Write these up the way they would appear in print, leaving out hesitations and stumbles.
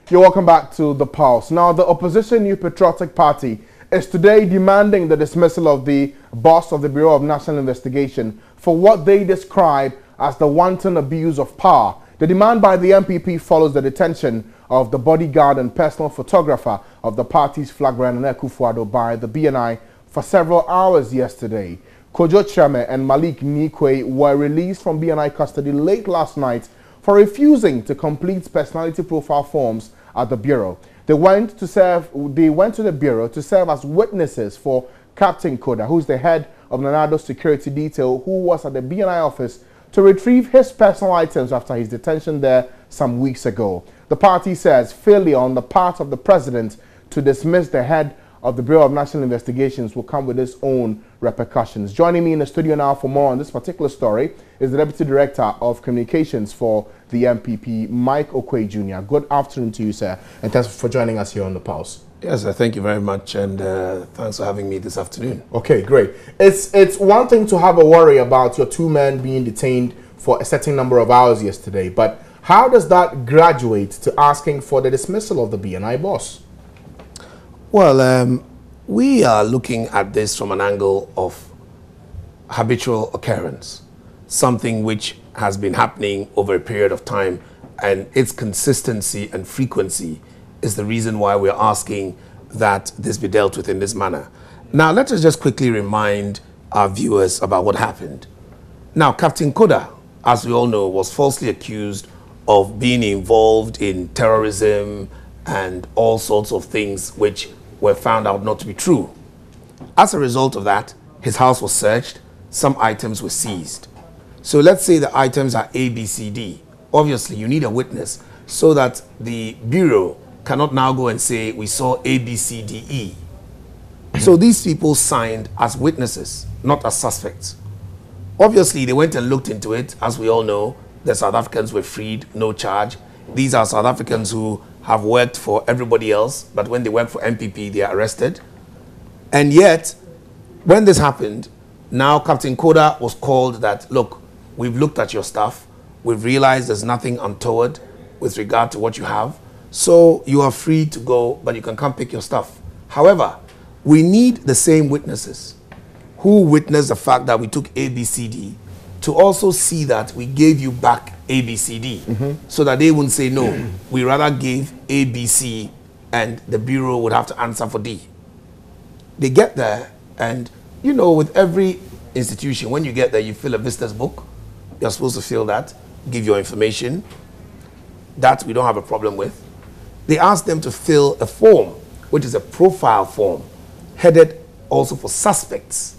You're welcome back to The Pulse. Now, the opposition New Patriotic Party is today demanding the dismissal of the boss of the Bureau of National Investigation for what they describe as the wanton abuse of power. The demand by the MPP follows the detention of the bodyguard and personal photographer of the party's flag bearer Nana Akufo-Addo by the BNI for several hours yesterday. Kojo Cheme and Malik Nikwe were released from BNI custody late last night for refusing to complete personality profile forms at the Bureau. They went to the Bureau to serve as witnesses for Captain Koda, who's the head of Nanado's security detail, who was at the BNI office to retrieve his personal items after his detention there some weeks ago. The party says failure on the part of the president to dismiss the head of the Bureau of National Investigations will come with its own repercussions. Joining me in the studio now for more on this particular story is the Deputy Director of Communications for the MPP, Mike Okwe Jr. Good afternoon to you, sir, and thanks for joining us here on The Pulse. Yes, thank you very much, and thanks for having me this afternoon. Okay, great. It's one thing to have a worry about your two men being detained for a certain number of hours yesterday, but how does that graduate to asking for the dismissal of the BNI boss? Well, we are looking at this from an angle of habitual occurrence, something which has been happening over a period of time, and its consistency and frequency is the reason why we're asking that this be dealt with in this manner. Now, let us just quickly remind our viewers about what happened. Now, Captain Koda, as we all know, was falsely accused of being involved in terrorism and all sorts of things which were found out not to be true. As a result of that, his house was searched, some items were seized. So let's say the items are A, B, C, D. Obviously, you need a witness so that the Bureau cannot now go and say, we saw A, B, C, D, E. So these people signed as witnesses, not as suspects. Obviously, they went and looked into it. As we all know, the South Africans were freed, no charge. These are South Africans who have worked for everybody else, but when they work for MPP, they are arrested. And yet, when this happened, now Captain Koda was called that, look, we've looked at your stuff. We've realized there's nothing untoward with regard to what you have. So you are free to go, but you can come pick your stuff. However, we need the same witnesses who witnessed the fact that we took A, B, C, D to also see that we gave you back A, B, C, D, so that they wouldn't say, no, we rather gave A, B, C, and the Bureau would have to answer for D. They get there, and you know, with every institution, when you get there, you fill a visitor's book. You're supposed to fill that, give your information. That we don't have a problem with. They ask them to fill a form, which is a profile form, headed also for suspects.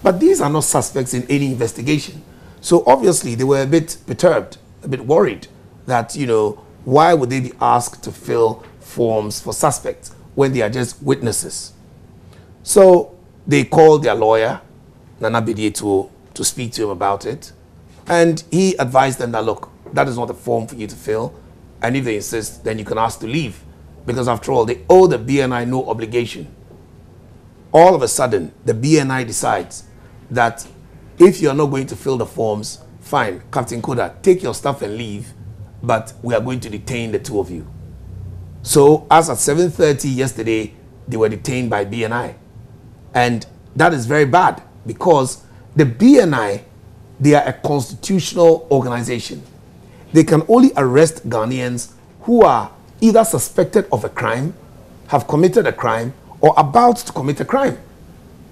But these are not suspects in any investigation. So obviously they were a bit perturbed, a bit worried that, you know, why would they be asked to fill forms for suspects when they are just witnesses? So they called their lawyer, Nana Bidie, to speak to him about it. And he advised them that, look, that is not a form for you to fill. And if they insist, then you can ask to leave. Because after all, they owe the BNI no obligation. All of a sudden, the BNI decides that if you're not going to fill the forms, fine, Captain Koda, take your stuff and leave, but we are going to detain the two of you. So as at 7:30 yesterday, they were detained by BNI. And that is very bad because the BNI, they are a constitutional organization. They can only arrest Ghanaians who are either suspected of a crime, have committed a crime, or about to commit a crime.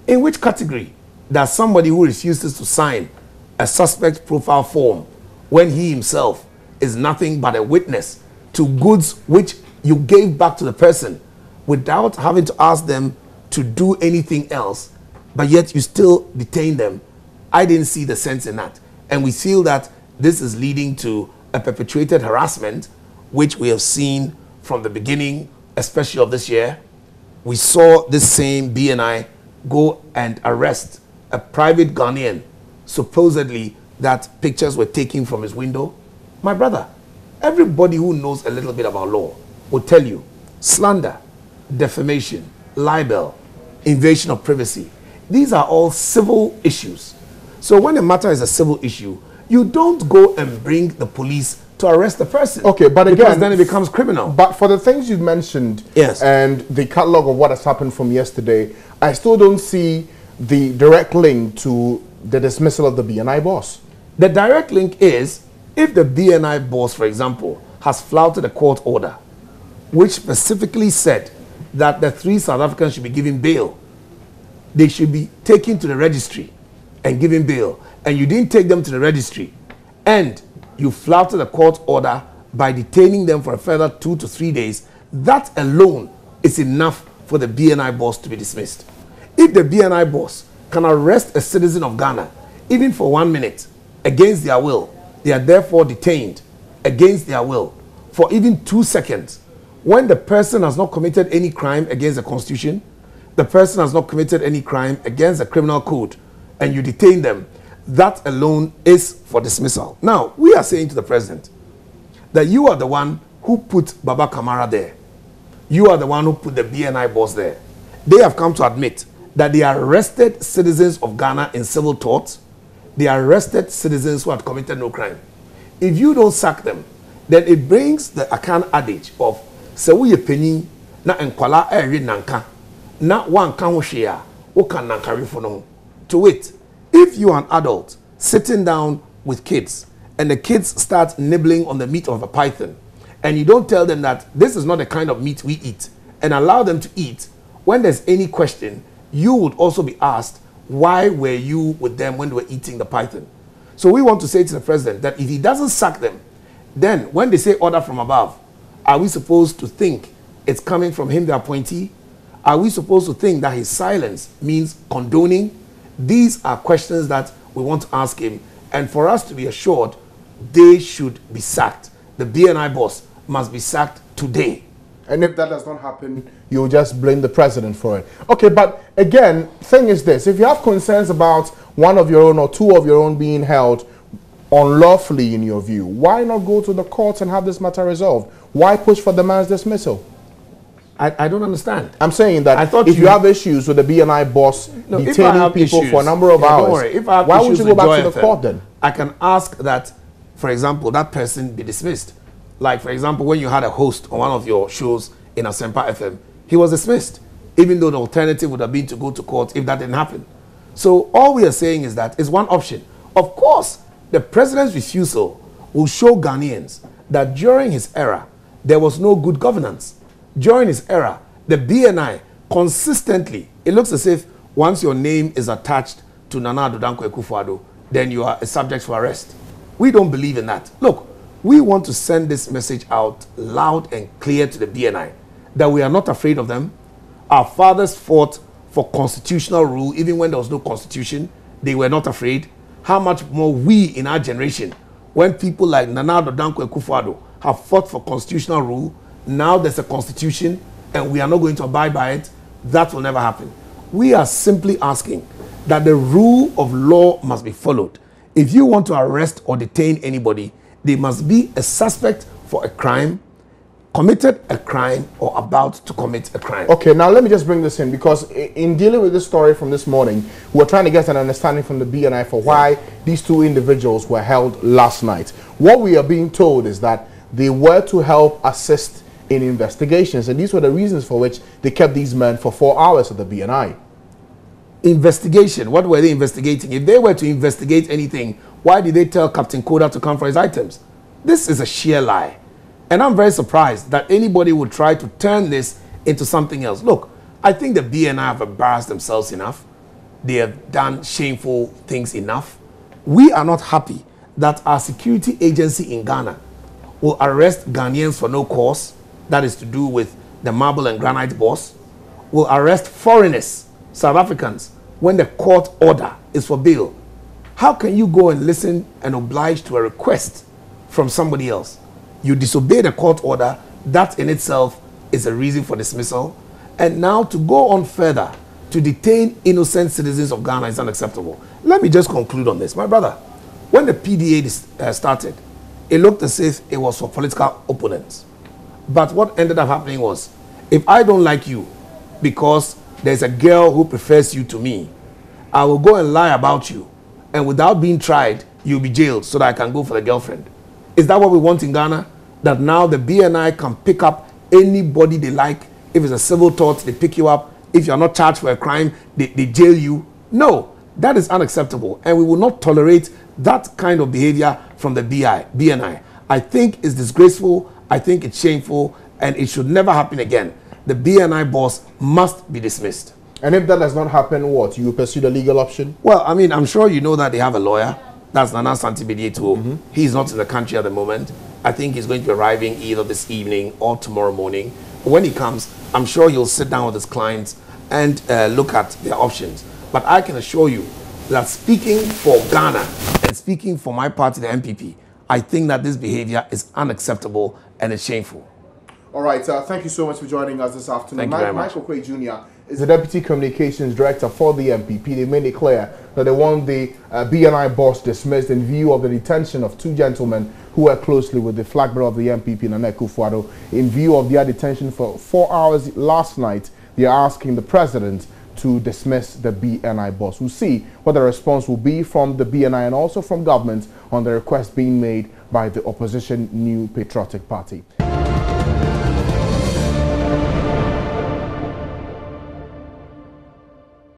In which category does somebody who refuses to sign a suspect profile form when he himself is nothing but a witness to goods which you gave back to the person without having to ask them to do anything else, but yet you still detain them? I didn't see the sense in that. And we feel that this is leading to a perpetuated harassment, which we have seen from the beginning, especially of this year. We saw this same BNI go and arrest a private Ghanaian, supposedly that pictures were taken from his window. My brother, everybody who knows a little bit about law will tell you slander, defamation, libel, invasion of privacy, these are all civil issues. So when a matter is a civil issue, you don't go and bring the police to arrest the person. Okay, but again, because then it becomes criminal. But for the things you've mentioned, yes, and the catalog of what has happened from yesterday, I still don't see the direct link to the dismissal of the BNI boss. The direct link is if the BNI boss, for example, has flouted a court order which specifically said that the 3 South Africans should be given bail. They should be taken to the registry and given bail. And you didn't take them to the registry. And you flouted the court order by detaining them for a further 2 to 3 days. That alone is enough for the BNI boss to be dismissed. If the BNI boss can arrest a citizen of Ghana, even for 1 minute, against their will, they are therefore detained against their will for even 2 seconds. When the person has not committed any crime against the Constitution, the person has not committed any crime against the criminal code, and you detain them, that alone is for dismissal. Now, we are saying to the president that you are the one who put Baba Kamara there. You are the one who put the BNI boss there. They have come to admit that they arrested citizens of Ghana in civil torts. They arrested citizens who had committed no crime. If you don't sack them, then it brings the Akan adage of se wo ye pani na enkwala ewe nanka na wanka ho hwe a wo kan nankarefo no. To wait, if you are an adult sitting down with kids and the kids start nibbling on the meat of a python and you don't tell them that this is not the kind of meat we eat and allow them to eat, when there's any question, you would also be asked, why were you with them when they were eating the python? So we want to say to the president that if he doesn't sack them, then when they say order from above, are we supposed to think it's coming from him, the appointee? Are we supposed to think that his silence means condoning? These are questions that we want to ask him. And for us to be assured, they should be sacked. The BNI boss must be sacked today. And if that does not happen, you'll just blame the president for it. Okay, but again, thing is this. If you have concerns about one of your own or 2 of your own being held unlawfully in your view, why not go to the courts and have this matter resolved? Why push for the man's dismissal? I don't understand. I'm saying that if you have issues with the BNI boss detaining people for a number of hours, don't worry. If I have why would you go back to the court then? I can ask that, for example, that person be dismissed. Like, for example, when you had a host on one of your shows in Asempa FM, he was dismissed, even though the alternative would have been to go to court if that didn't happen. So all we are saying is that it's one option. Of course, the president's refusal will show Ghanaians that during his era, there was no good governance. During his era, the BNI consistently, it looks as if once your name is attached to Nana Addo Dankwa Akufo-Addo, then you are a subject for arrest. We don't believe in that. Look, we want to send this message out loud and clear to the BNI that we are not afraid of them. Our fathers fought for constitutional rule even when there was no constitution. They were not afraid. How much more we in our generation, when people like Nana Addo Dankwa Akufo-Addo have fought for constitutional rule, now there's a constitution and we are not going to abide by it, that will never happen. We are simply asking that the rule of law must be followed. If you want to arrest or detain anybody, they must be a suspect for a crime, committed a crime, or about to commit a crime. Okay, now let me just bring this in, because in dealing with this story from this morning, we're trying to get an understanding from the BNI for why these 2 individuals were held last night. What we are being told is that they were to help assist in investigations, and these were the reasons for which they kept these men for 4 hours at the BNI. Investigation. What were they investigating? If they were to investigate anything, why did they tell Captain Koda to come for his items? This is a sheer lie. And I'm very surprised that anybody would try to turn this into something else. Look, I think the BNI have embarrassed themselves enough. They have done shameful things enough. We are not happy that our security agency in Ghana will arrest Ghanaians for no cause. That is to do with the marble and granite boss. Will arrest foreigners, South Africans, when the court order is for bail. How can you go and listen and oblige to a request from somebody else? You disobey the court order. That in itself is a reason for dismissal. And now to go on further to detain innocent citizens of Ghana is unacceptable. Let me just conclude on this. My brother, when the PDA started, it looked as if it was for political opponents. But what ended up happening was, if I don't like you because there's a girl who prefers you to me, I will go and lie about you. And without being tried, you'll be jailed so that I can go for the girlfriend. Is that what we want in Ghana? That now the BNI can pick up anybody they like. If it's a civil tort, they pick you up. If you're not charged for a crime, they jail you. No, that is unacceptable. And we will not tolerate that kind of behavior from the BNI. I think it's disgraceful. I think it's shameful. And it should never happen again. The BNI boss must be dismissed. And if that does not happen, what? You will pursue the legal option? Well, I mean, I'm sure you know that they have a lawyer. That's Nana Santibidieto. He's not in the country at the moment. I think he's going to be arriving either this evening or tomorrow morning. When he comes, I'm sure he'll sit down with his clients and look at their options. But I can assure you that speaking for Ghana and speaking for my party, the MPP, I think that this behavior is unacceptable and it's shameful. All right, thank you so much for joining us this afternoon. Thank you very much. Michael Quay Jr. is the Deputy Communications Director for the MPP. They made it clear that they want the BNI boss dismissed in view of the detention of two gentlemen who work closely with the flag bearer of the MPP, Nana Akufo-Addo. In view of their detention for 4 hours last night, they are asking the president to dismiss the BNI boss. We'll see what the response will be from the BNI and also from government on the request being made by the opposition New Patriotic Party.